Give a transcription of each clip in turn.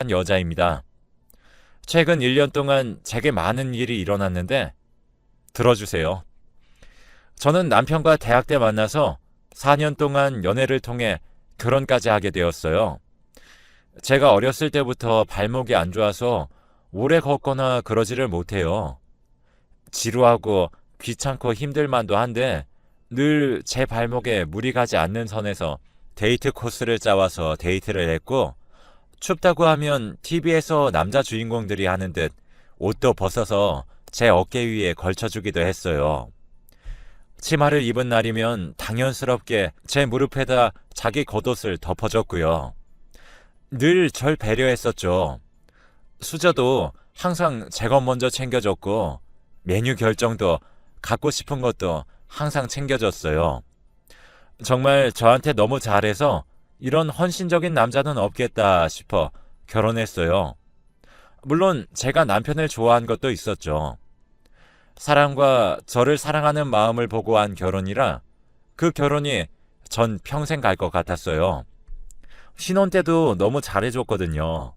한 여자입니다. 최근 1년 동안 제게 많은 일이 일어났는데 들어주세요. 저는 남편과 대학 때 만나서 4년 동안 연애를 통해 결혼까지 하게 되었어요. 제가 어렸을 때부터 발목이 안 좋아서 오래 걷거나 그러지를 못해요. 지루하고 귀찮고 힘들만도 한데 늘 제 발목에 무리 가지 않는 선에서 데이트 코스를 짜와서 데이트를 했고, 춥다고 하면 TV에서 남자 주인공들이 하는 듯 옷도 벗어서 제 어깨 위에 걸쳐주기도 했어요. 치마를 입은 날이면 당연스럽게 제 무릎에다 자기 겉옷을 덮어줬고요. 늘 절 배려했었죠. 수저도 항상 제 것 먼저 챙겨줬고, 메뉴 결정도 갖고 싶은 것도 항상 챙겨줬어요. 정말 저한테 너무 잘해서 이런 헌신적인 남자는 없겠다 싶어 결혼했어요. 물론 제가 남편을 좋아한 것도 있었죠. 사랑과 저를 사랑하는 마음을 보고 한 결혼이라 그 결혼이 전 평생 갈 것 같았어요. 신혼 때도 너무 잘해줬거든요.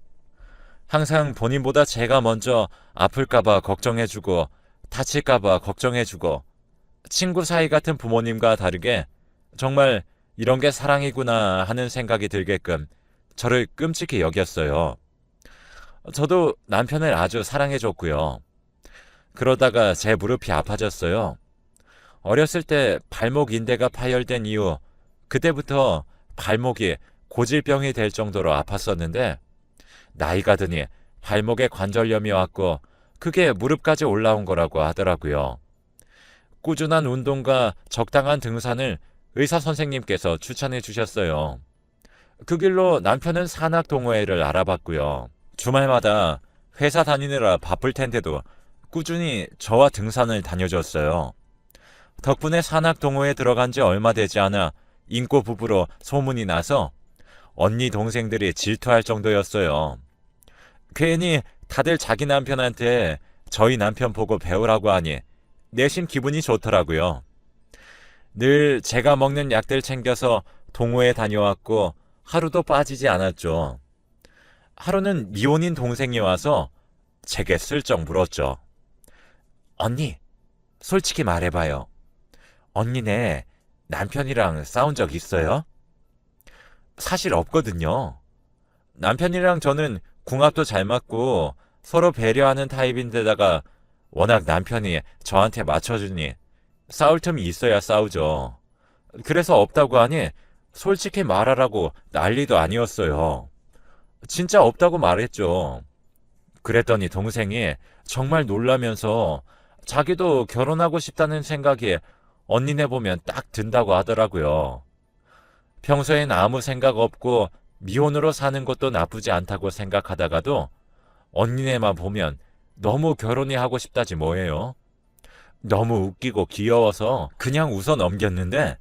항상 본인보다 제가 먼저 아플까봐 걱정해주고 다칠까봐 걱정해주고, 친구 사이 같은 부모님과 다르게 정말 이런 게 사랑이구나 하는 생각이 들게끔 저를 끔찍히 여겼어요. 저도 남편을 아주 사랑해줬고요. 그러다가 제 무릎이 아파졌어요. 어렸을 때 발목 인대가 파열된 이후 그때부터 발목이 고질병이 될 정도로 아팠었는데, 나이가 드니 발목에 관절염이 왔고 그게 무릎까지 올라온 거라고 하더라고요. 꾸준한 운동과 적당한 등산을 의사 선생님께서 추천해 주셨어요. 그 길로 남편은 산악 동호회를 알아봤고요. 주말마다 회사 다니느라 바쁠 텐데도 꾸준히 저와 등산을 다녀줬어요. 덕분에 산악 동호회에 들어간 지 얼마 되지 않아 인꼬 부부로 소문이 나서 언니 동생들이 질투할 정도였어요. 괜히 다들 자기 남편한테 저희 남편 보고 배우라고 하니 내심 기분이 좋더라고요. 늘 제가 먹는 약들 챙겨서 동호회 다녀왔고 하루도 빠지지 않았죠. 하루는 미혼인 동생이 와서 제게 슬쩍 물었죠. 언니, 솔직히 말해봐요. 언니네 남편이랑 싸운 적 있어요? 사실 없거든요. 남편이랑 저는 궁합도 잘 맞고 서로 배려하는 타입인데다가 워낙 남편이 저한테 맞춰주니 싸울 틈이 있어야 싸우죠. 그래서 없다고 하니 솔직히 말하라고 난리도 아니었어요. 진짜 없다고 말했죠. 그랬더니 동생이 정말 놀라면서 자기도 결혼하고 싶다는 생각이 언니네 보면 딱 든다고 하더라고요. 평소엔 아무 생각 없고 미혼으로 사는 것도 나쁘지 않다고 생각하다가도 언니네만 보면 너무 결혼이 하고 싶다지 뭐예요. 너무 웃기고 귀여워서 그냥 웃어 넘겼는데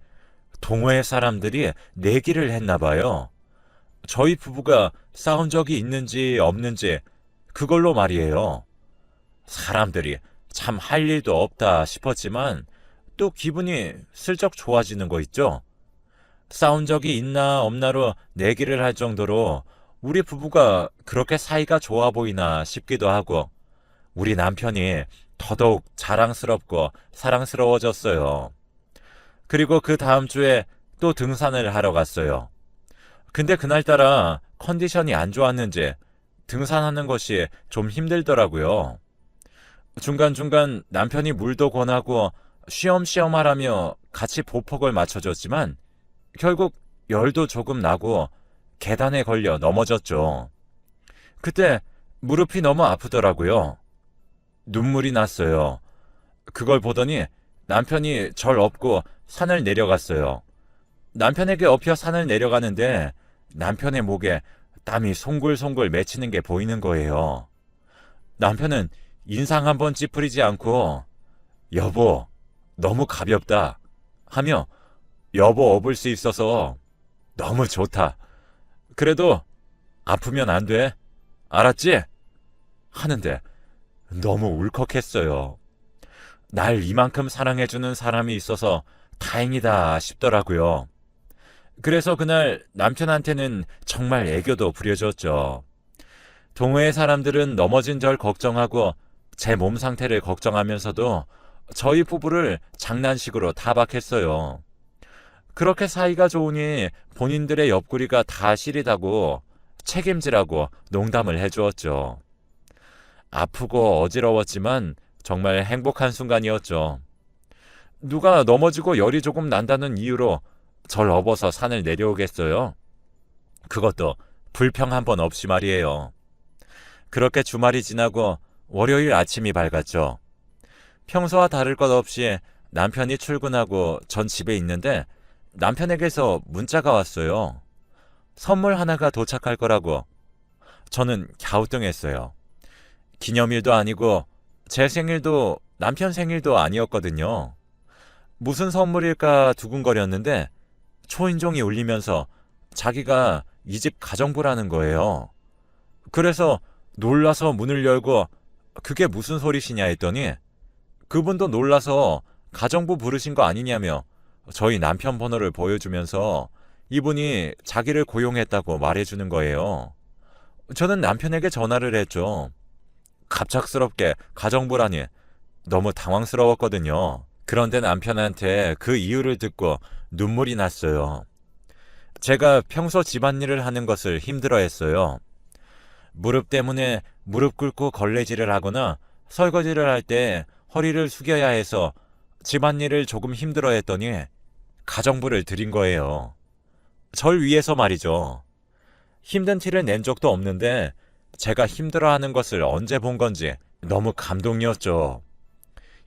동호회 사람들이 내기를 했나 봐요. 저희 부부가 싸운 적이 있는지 없는지 그걸로 말이에요. 사람들이 참 할 일도 없다 싶었지만 또 기분이 슬쩍 좋아지는 거 있죠. 싸운 적이 있나 없나로 내기를 할 정도로 우리 부부가 그렇게 사이가 좋아 보이나 싶기도 하고, 우리 남편이 더더욱 자랑스럽고 사랑스러워졌어요. 그리고 그 다음 주에 또 등산을 하러 갔어요. 근데 그날따라 컨디션이 안 좋았는지 등산하는 것이 좀 힘들더라고요. 중간중간 남편이 물도 권하고 쉬엄쉬엄 하라며 같이 보폭을 맞춰줬지만 결국 열도 조금 나고 계단에 걸려 넘어졌죠. 그때 무릎이 너무 아프더라고요. 눈물이 났어요. 그걸 보더니 남편이 절 업고 산을 내려갔어요. 남편에게 업혀 산을 내려가는데 남편의 목에 땀이 송글송글 맺히는 게 보이는 거예요. 남편은 인상 한번 찌푸리지 않고 여보, 너무 가볍다 하며 여보 업을 수 있어서 너무 좋다. 그래도 아프면 안 돼. 알았지? 하는데 너무 울컥했어요. 날 이만큼 사랑해주는 사람이 있어서 다행이다 싶더라고요. 그래서 그날 남편한테는 정말 애교도 부려줬죠. 동호회 사람들은 넘어진 절 걱정하고 제 몸 상태를 걱정하면서도 저희 부부를 장난식으로 타박했어요. 그렇게 사이가 좋으니 본인들의 옆구리가 다 시리다고 책임지라고 농담을 해주었죠. 아프고 어지러웠지만 정말 행복한 순간이었죠. 누가 넘어지고 열이 조금 난다는 이유로 절 업어서 산을 내려오겠어요? 그것도 불평 한 번 없이 말이에요. 그렇게 주말이 지나고 월요일 아침이 밝았죠. 평소와 다를 것 없이 남편이 출근하고 전 집에 있는데 남편에게서 문자가 왔어요. 선물 하나가 도착할 거라고. 저는 갸우뚱했어요. 기념일도 아니고 제 생일도 남편 생일도 아니었거든요. 무슨 선물일까 두근거렸는데 초인종이 울리면서 자기가 이 집 가정부라는 거예요. 그래서 놀라서 문을 열고 그게 무슨 소리시냐 했더니 그분도 놀라서 가정부 부르신 거 아니냐며 저희 남편 번호를 보여주면서 이분이 자기를 고용했다고 말해주는 거예요. 저는 남편에게 전화를 했죠. 갑작스럽게 가정부라니 너무 당황스러웠거든요. 그런데 남편한테 그 이유를 듣고 눈물이 났어요. 제가 평소 집안일을 하는 것을 힘들어했어요. 무릎 때문에 무릎 꿇고 걸레질을 하거나 설거지를 할 때 허리를 숙여야 해서 집안일을 조금 힘들어했더니 가정부를 드린 거예요. 절 위해서 말이죠. 힘든 티를 낸 적도 없는데 제가 힘들어하는 것을 언제 본 건지 너무 감동이었죠.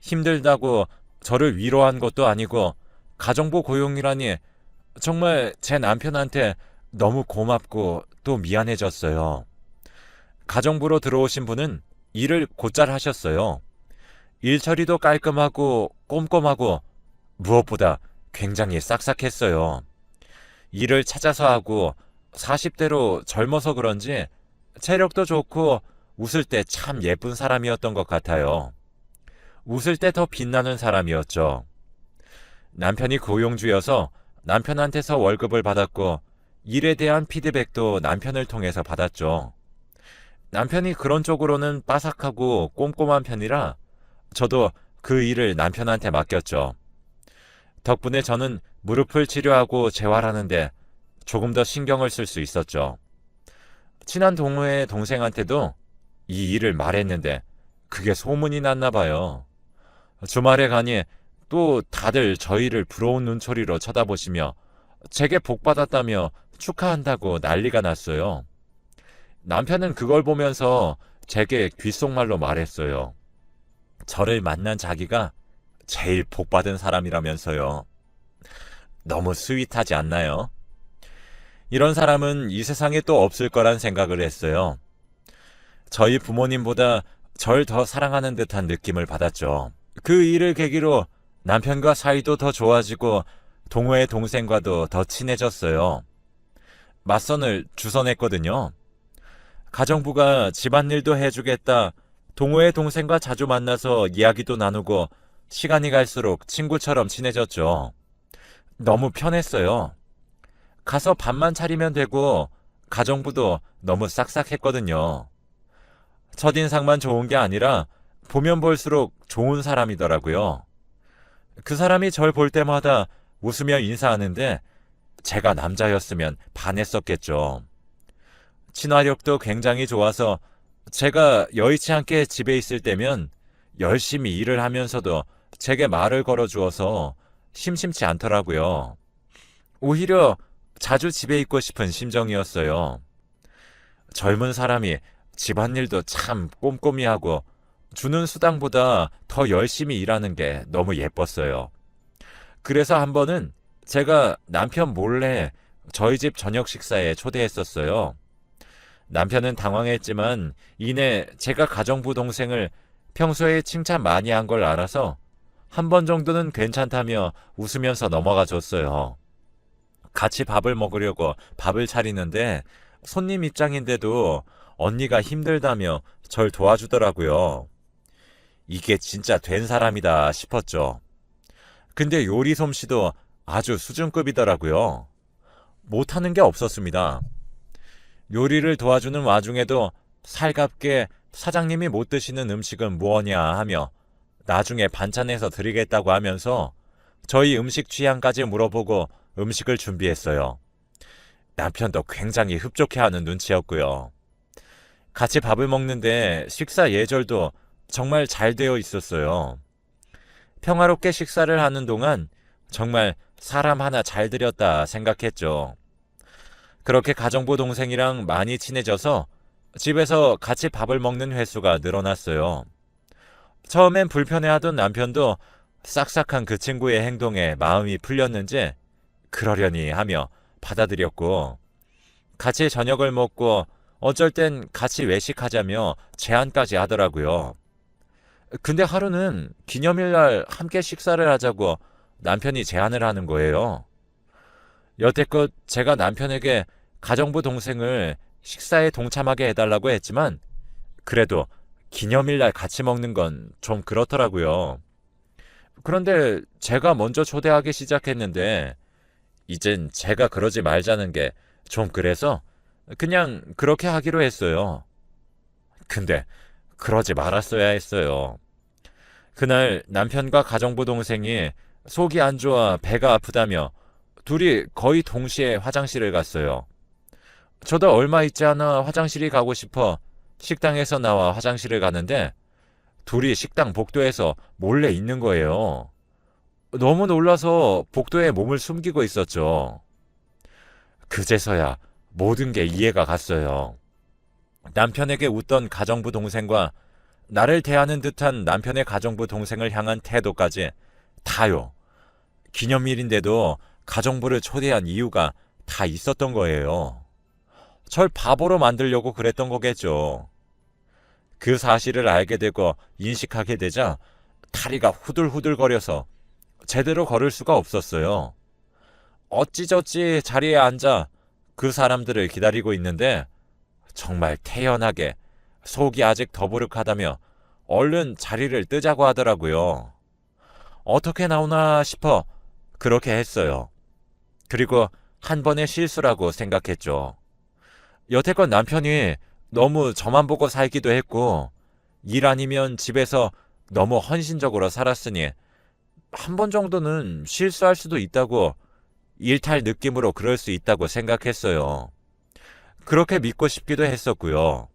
힘들다고 저를 위로한 것도 아니고 가정부 고용이라니 정말 제 남편한테 너무 고맙고 또 미안해졌어요. 가정부로 들어오신 분은 일을 곧잘 하셨어요. 일 처리도 깔끔하고 꼼꼼하고 무엇보다 굉장히 싹싹했어요. 일을 찾아서 하고 40대로 젊어서 그런지 체력도 좋고 웃을 때 참 예쁜 사람이었던 것 같아요. 웃을 때 더 빛나는 사람이었죠. 남편이 고용주여서 남편한테서 월급을 받았고 일에 대한 피드백도 남편을 통해서 받았죠. 남편이 그런 쪽으로는 빠삭하고 꼼꼼한 편이라 저도 그 일을 남편한테 맡겼죠. 덕분에 저는 무릎을 치료하고 재활하는데 조금 더 신경을 쓸 수 있었죠. 친한 동호회 동생한테도 이 일을 말했는데 그게 소문이 났나 봐요. 주말에 가니 또 다들 저희를 부러운 눈초리로 쳐다보시며 제게 복 받았다며 축하한다고 난리가 났어요. 남편은 그걸 보면서 제게 귓속말로 말했어요. 저를 만난 자기가 제일 복 받은 사람이라면서요. 너무 스윗하지 않나요? 이런 사람은 이 세상에 또 없을 거란 생각을 했어요. 저희 부모님보다 절 더 사랑하는 듯한 느낌을 받았죠. 그 일을 계기로 남편과 사이도 더 좋아지고 동호회 동생과도 더 친해졌어요. 맞선을 주선했거든요. 가정부가 집안일도 해주겠다. 동호회 동생과 자주 만나서 이야기도 나누고 시간이 갈수록 친구처럼 친해졌죠. 너무 편했어요. 가서 밥만 차리면 되고 가정부도 너무 싹싹했거든요. 첫인상만 좋은 게 아니라 보면 볼수록 좋은 사람이더라고요. 그 사람이 절 볼 때마다 웃으며 인사하는데 제가 남자였으면 반했었겠죠. 친화력도 굉장히 좋아서 제가 여의치 않게 집에 있을 때면 열심히 일을 하면서도 제게 말을 걸어주어서 심심치 않더라고요. 오히려 자주 집에 있고 싶은 심정이었어요. 젊은 사람이 집안일도 참 꼼꼼히 하고 주는 수당보다 더 열심히 일하는 게 너무 예뻤어요. 그래서 한 번은 제가 남편 몰래 저희 집 저녁 식사에 초대했었어요. 남편은 당황했지만 이내 제가 가정부 동생을 평소에 칭찬 많이 한 걸 알아서 한 번 정도는 괜찮다며 웃으면서 넘어가 줬어요. 같이 밥을 먹으려고 밥을 차리는데 손님 입장인데도 언니가 힘들다며 절 도와주더라고요. 이게 진짜 된 사람이다 싶었죠. 근데 요리 솜씨도 아주 수준급이더라고요. 못하는 게 없었습니다. 요리를 도와주는 와중에도 살갑게 사장님이 못 드시는 음식은 무엇냐 하며 나중에 반찬해서 드리겠다고 하면서 저희 음식 취향까지 물어보고 음식을 준비했어요. 남편도 굉장히 흡족해하는 눈치였고요. 같이 밥을 먹는데 식사 예절도 정말 잘 되어 있었어요. 평화롭게 식사를 하는 동안 정말 사람 하나 잘 들였다 생각했죠. 그렇게 가정부 동생이랑 많이 친해져서 집에서 같이 밥을 먹는 횟수가 늘어났어요. 처음엔 불편해하던 남편도 싹싹한 그 친구의 행동에 마음이 풀렸는지 그러려니 하며 받아들였고, 같이 저녁을 먹고 어쩔 땐 같이 외식하자며 제안까지 하더라고요. 근데 하루는 기념일날 함께 식사를 하자고 남편이 제안을 하는 거예요. 여태껏 제가 남편에게 가정부 동생을 식사에 동참하게 해달라고 했지만 그래도 기념일날 같이 먹는 건 좀 그렇더라고요. 그런데 제가 먼저 초대하기 시작했는데 이젠 제가 그러지 말자는 게 좀 그래서 그냥 그렇게 하기로 했어요. 근데 그러지 말았어야 했어요. 그날 남편과 가정부 동생이 속이 안 좋아 배가 아프다며 둘이 거의 동시에 화장실을 갔어요. 저도 얼마 있지 않아 화장실이 가고 싶어 식당에서 나와 화장실을 가는데 둘이 식당 복도에서 몰래 있는 거예요. 너무 놀라서 복도에 몸을 숨기고 있었죠. 그제서야 모든 게 이해가 갔어요. 남편에게 웃던 가정부 동생과 나를 대하는 듯한 남편의 가정부 동생을 향한 태도까지 다요. 기념일인데도 가정부를 초대한 이유가 다 있었던 거예요. 절 바보로 만들려고 그랬던 거겠죠. 그 사실을 알게 되고 인식하게 되자 다리가 후들후들거려서 제대로 걸을 수가 없었어요. 어찌저찌 자리에 앉아 그 사람들을 기다리고 있는데 정말 태연하게 속이 아직 더부룩하다며 얼른 자리를 뜨자고 하더라고요. 어떻게 나오나 싶어 그렇게 했어요. 그리고 한 번의 실수라고 생각했죠. 여태껏 남편이 너무 저만 보고 살기도 했고 일 아니면 집에서 너무 헌신적으로 살았으니 한 번 정도는 실수할 수도 있다고, 일탈 느낌으로 그럴 수 있다고 생각했어요. 그렇게 믿고 싶기도 했었고요.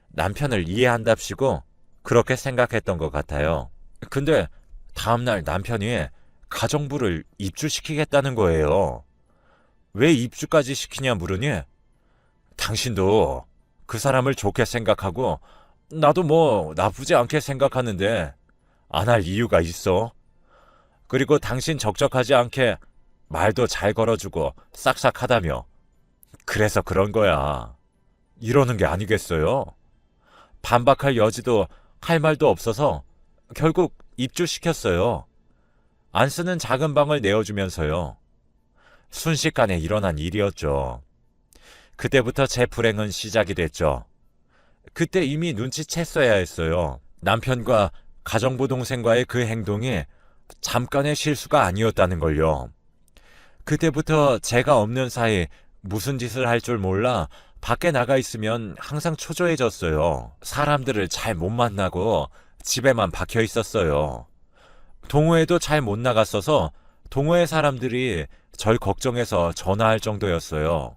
남편을 이해한답시고 그렇게 생각했던 것 같아요. 근데 다음날 남편이 가정부를 입주시키겠다는 거예요. 왜 입주까지 시키냐 물으니 당신도 그 사람을 좋게 생각하고 나도 뭐 나쁘지 않게 생각하는데 안 할 이유가 있어? 그리고 당신 적적하지 않게 말도 잘 걸어주고 싹싹하다며. 그래서 그런 거야. 이러는 게 아니겠어요? 반박할 여지도 할 말도 없어서 결국 입주시켰어요. 안 쓰는 작은 방을 내어주면서요. 순식간에 일어난 일이었죠. 그때부터 제 불행은 시작이 됐죠. 그때 이미 눈치챘어야 했어요. 남편과 가정부 동생과의 그 행동이 잠깐의 실수가 아니었다는 걸요. 그때부터 제가 없는 사이 무슨 짓을 할 줄 몰라 밖에 나가 있으면 항상 초조해졌어요. 사람들을 잘 못 만나고 집에만 박혀 있었어요. 동호회도 잘 못 나갔어서 동호회 사람들이 절 걱정해서 전화할 정도였어요.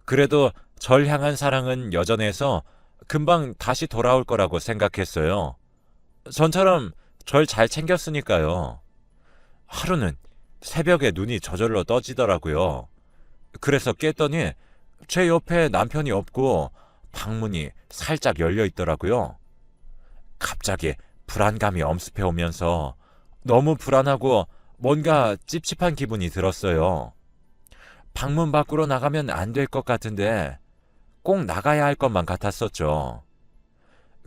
그래도 절 향한 사랑은 여전해서 금방 다시 돌아올 거라고 생각했어요. 전처럼 절 잘 챙겼으니까요. 하루는 새벽에 눈이 저절로 떠지더라고요. 그래서 깼더니 제 옆에 남편이 없고 방문이 살짝 열려 있더라고요. 갑자기 불안감이 엄습해 오면서 너무 불안하고 뭔가 찝찝한 기분이 들었어요. 방문 밖으로 나가면 안 될 것 같은데 꼭 나가야 할 것만 같았었죠.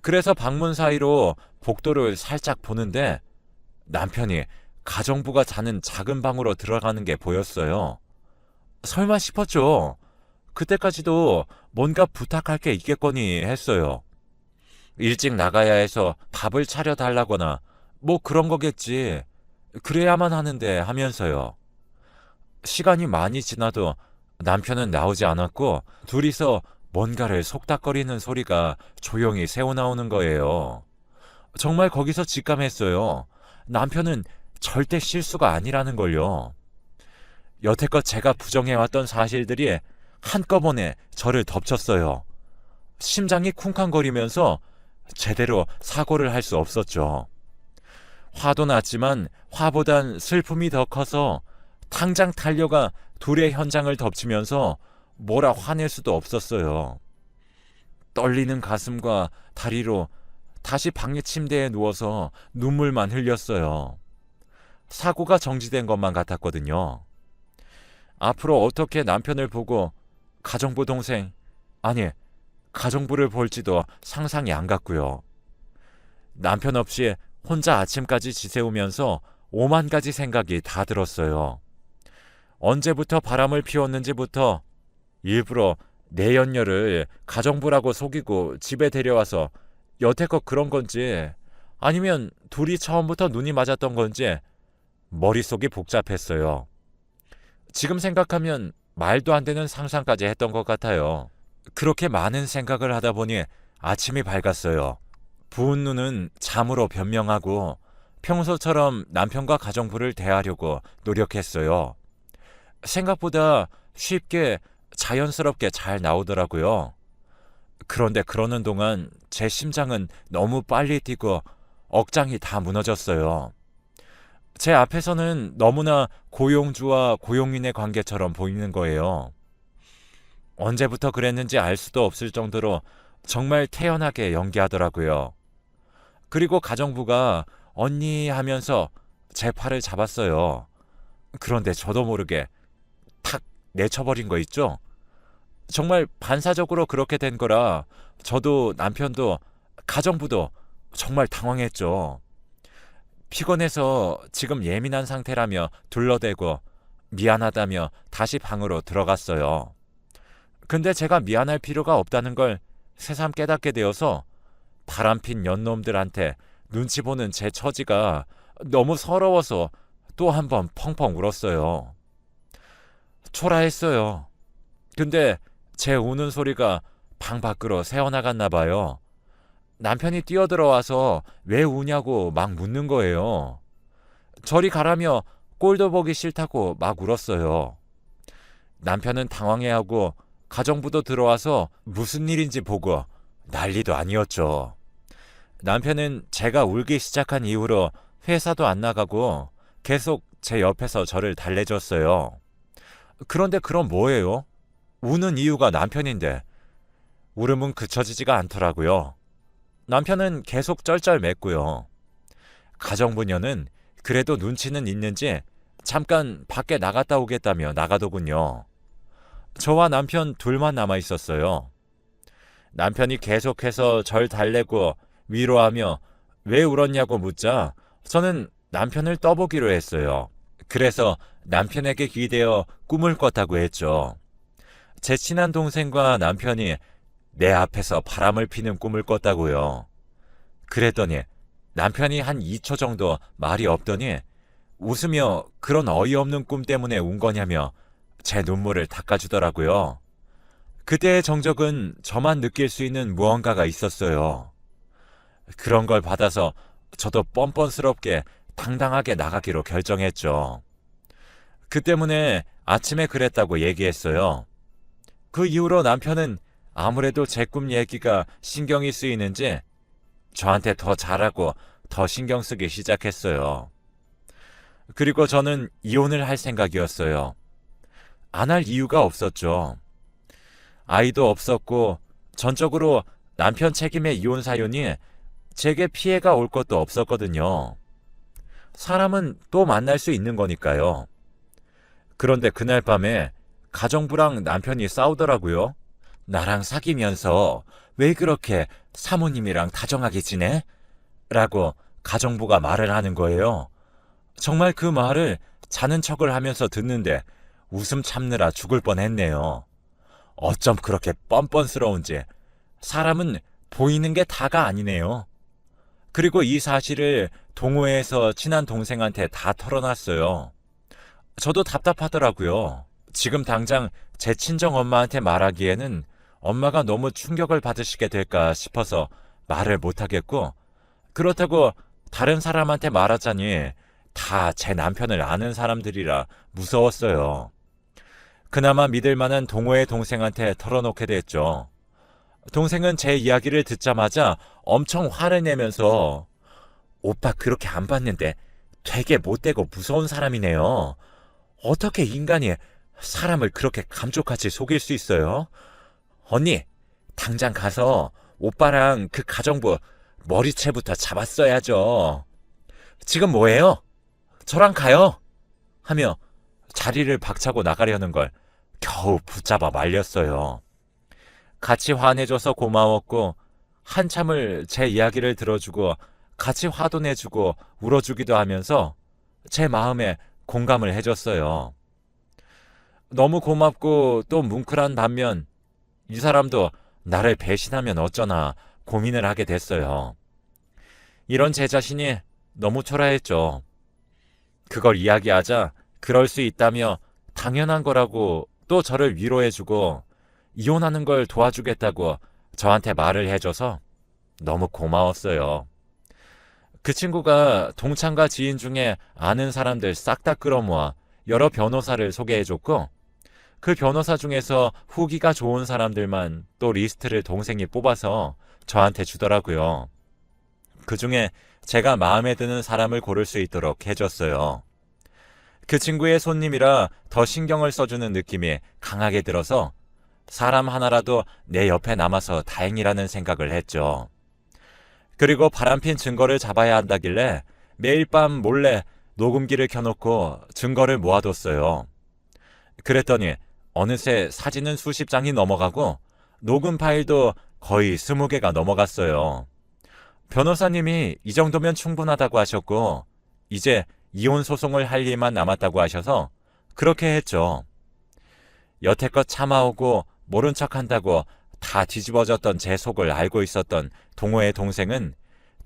그래서 방문 사이로 복도를 살짝 보는데 남편이 가정부가 자는 작은 방으로 들어가는 게 보였어요. 설마 싶었죠. 그때까지도 뭔가 부탁할 게 있겠거니 했어요. 일찍 나가야 해서 밥을 차려달라거나 뭐 그런 거겠지. 그래야만 하는데 하면서요. 시간이 많이 지나도 남편은 나오지 않았고 둘이서 뭔가를 속닥거리는 소리가 조용히 새어나오는 거예요. 정말 거기서 직감했어요. 남편은 절대 실수가 아니라는 걸요. 여태껏 제가 부정해왔던 사실들이 한꺼번에 저를 덮쳤어요. 심장이 쿵쾅거리면서 제대로 사고를 할 수 없었죠. 화도 났지만 화보단 슬픔이 더 커서 당장 달려가 둘의 현장을 덮치면서 뭐라 화낼 수도 없었어요. 떨리는 가슴과 다리로 다시 방의 침대에 누워서 눈물만 흘렸어요. 사고가 정지된 것만 같았거든요. 앞으로 어떻게 남편을 보고 가정부 동생, 아니 가정부를 볼지도 상상이 안 갔고요. 남편 없이 혼자 아침까지 지새우면서 5만 가지 생각이 다 들었어요. 언제부터 바람을 피웠는지부터 일부러 내연녀를 가정부라고 속이고 집에 데려와서 여태껏 그런 건지 아니면 둘이 처음부터 눈이 맞았던 건지 머릿속이 복잡했어요. 지금 생각하면 말도 안 되는 상상까지 했던 것 같아요. 그렇게 많은 생각을 하다 보니 아침이 밝았어요. 부은 눈은 잠으로 변명하고 평소처럼 남편과 가정부를 대하려고 노력했어요. 생각보다 쉽게 자연스럽게 잘 나오더라고요. 그런데 그러는 동안 제 심장은 너무 빨리 뛰고 억장이 다 무너졌어요. 제 앞에서는 너무나 고용주와 고용인의 관계처럼 보이는 거예요. 언제부터 그랬는지 알 수도 없을 정도로 정말 태연하게 연기하더라고요. 그리고 가정부가 언니 하면서 제 팔을 잡았어요. 그런데 저도 모르게 탁 내쳐버린 거 있죠? 정말 반사적으로 그렇게 된 거라 저도 남편도 가정부도 정말 당황했죠. 피곤해서 지금 예민한 상태라며 둘러대고 미안하다며 다시 방으로 들어갔어요. 근데 제가 미안할 필요가 없다는 걸 새삼 깨닫게 되어서 바람핀 연놈들한테 눈치 보는 제 처지가 너무 서러워서 또 한 번 펑펑 울었어요. 초라했어요. 근데 제 우는 소리가 방 밖으로 새어나갔나 봐요. 남편이 뛰어들어와서 왜 우냐고 막 묻는 거예요. 저리 가라며 꼴도 보기 싫다고 막 울었어요. 남편은 당황해하고 가정부도 들어와서 무슨 일인지 보고 난리도 아니었죠. 남편은 제가 울기 시작한 이후로 회사도 안 나가고 계속 제 옆에서 저를 달래줬어요. 그런데 그럼 뭐예요? 우는 이유가 남편인데 울음은 그쳐지지가 않더라고요. 남편은 계속 쩔쩔맸고요. 가정부녀는 그래도 눈치는 있는지 잠깐 밖에 나갔다 오겠다며 나가더군요. 저와 남편 둘만 남아 있었어요. 남편이 계속해서 절 달래고 위로하며 왜 울었냐고 묻자 저는 남편을 떠보기로 했어요. 그래서 남편에게 기대어 꿈을 꿨다고 했죠. 제 친한 동생과 남편이 내 앞에서 바람을 피는 꿈을 꿨다고요. 그랬더니 남편이 한 2초 정도 말이 없더니 웃으며 그런 어이없는 꿈 때문에 운 거냐며 제 눈물을 닦아주더라고요. 그때의 정적은 저만 느낄 수 있는 무언가가 있었어요. 그런 걸 받아서 저도 뻔뻔스럽게 당당하게 나가기로 결정했죠. 그 때문에 아침에 그랬다고 얘기했어요. 그 이후로 남편은 아무래도 제 꿈 얘기가 신경이 쓰이는지 저한테 더 잘하고 더 신경 쓰기 시작했어요. 그리고 저는 이혼을 할 생각이었어요. 안 할 이유가 없었죠. 아이도 없었고 전적으로 남편 책임의 이혼 사연이 제게 피해가 올 것도 없었거든요. 사람은 또 만날 수 있는 거니까요. 그런데 그날 밤에 가정부랑 남편이 싸우더라고요. 나랑 사귀면서 왜 그렇게 사모님이랑 다정하게 지내? 라고 가정부가 말을 하는 거예요. 정말 그 말을 자는 척을 하면서 듣는데 웃음 참느라 죽을 뻔했네요. 어쩜 그렇게 뻔뻔스러운지 사람은 보이는 게 다가 아니네요. 그리고 이 사실을 동호회에서 친한 동생한테 다 털어놨어요. 저도 답답하더라고요. 지금 당장 제 친정 엄마한테 말하기에는 엄마가 너무 충격을 받으시게 될까 싶어서 말을 못하겠고, 그렇다고 다른 사람한테 말하자니 다 제 남편을 아는 사람들이라 무서웠어요. 그나마 믿을 만한 동호회 동생한테 털어놓게 됐죠. 동생은 제 이야기를 듣자마자 엄청 화를 내면서 오빠 그렇게 안 봤는데 되게 못되고 무서운 사람이네요. 어떻게 인간이 사람을 그렇게 감쪽같이 속일 수 있어요? 언니, 당장 가서 오빠랑 그 가정부 머리채부터 잡았어야죠. 지금 뭐해요? 저랑 가요. 하며 자리를 박차고 나가려는 걸 겨우 붙잡아 말렸어요. 같이 화내줘서 고마웠고 한참을 제 이야기를 들어주고 같이 화도 내주고 울어주기도 하면서 제 마음에 공감을 해줬어요. 너무 고맙고 또 뭉클한 반면 이 사람도 나를 배신하면 어쩌나 고민을 하게 됐어요. 이런 제 자신이 너무 초라했죠. 그걸 이야기하자 그럴 수 있다며 당연한 거라고 또 저를 위로해주고 이혼하는 걸 도와주겠다고 저한테 말을 해줘서 너무 고마웠어요. 그 친구가 동창과 지인 중에 아는 사람들 싹 다 끌어모아 여러 변호사를 소개해줬고 그 변호사 중에서 후기가 좋은 사람들만 또 리스트를 동생이 뽑아서 저한테 주더라고요. 그 중에 제가 마음에 드는 사람을 고를 수 있도록 해줬어요. 그 친구의 손님이라 더 신경을 써주는 느낌이 강하게 들어서 사람 하나라도 내 옆에 남아서 다행이라는 생각을 했죠. 그리고 바람핀 증거를 잡아야 한다길래 매일 밤 몰래 녹음기를 켜놓고 증거를 모아뒀어요. 그랬더니 어느새 사진은 수십 장이 넘어가고 녹음 파일도 거의 20개가 넘어갔어요. 변호사님이 이 정도면 충분하다고 하셨고 이제 이혼 소송을 할 일만 남았다고 하셔서 그렇게 했죠. 여태껏 참아오고 모른 척한다고 다 뒤집어졌던 제 속을 알고 있었던 동호회 동생은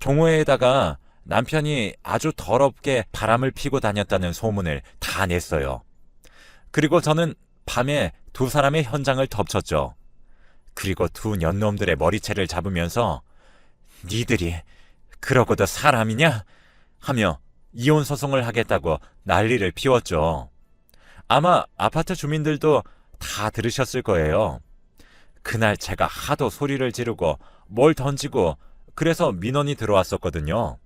동호회에다가 남편이 아주 더럽게 바람을 피고 다녔다는 소문을 다 냈어요. 그리고 저는 밤에 두 사람의 현장을 덮쳤죠. 그리고 두 년놈들의 머리채를 잡으면서 니들이 그러고도 사람이냐? 하며 이혼 소송을 하겠다고 난리를 피웠죠. 아마 아파트 주민들도 다 들으셨을 거예요. 그날 제가 하도 소리를 지르고 뭘 던지고 그래서 민원이 들어왔었거든요.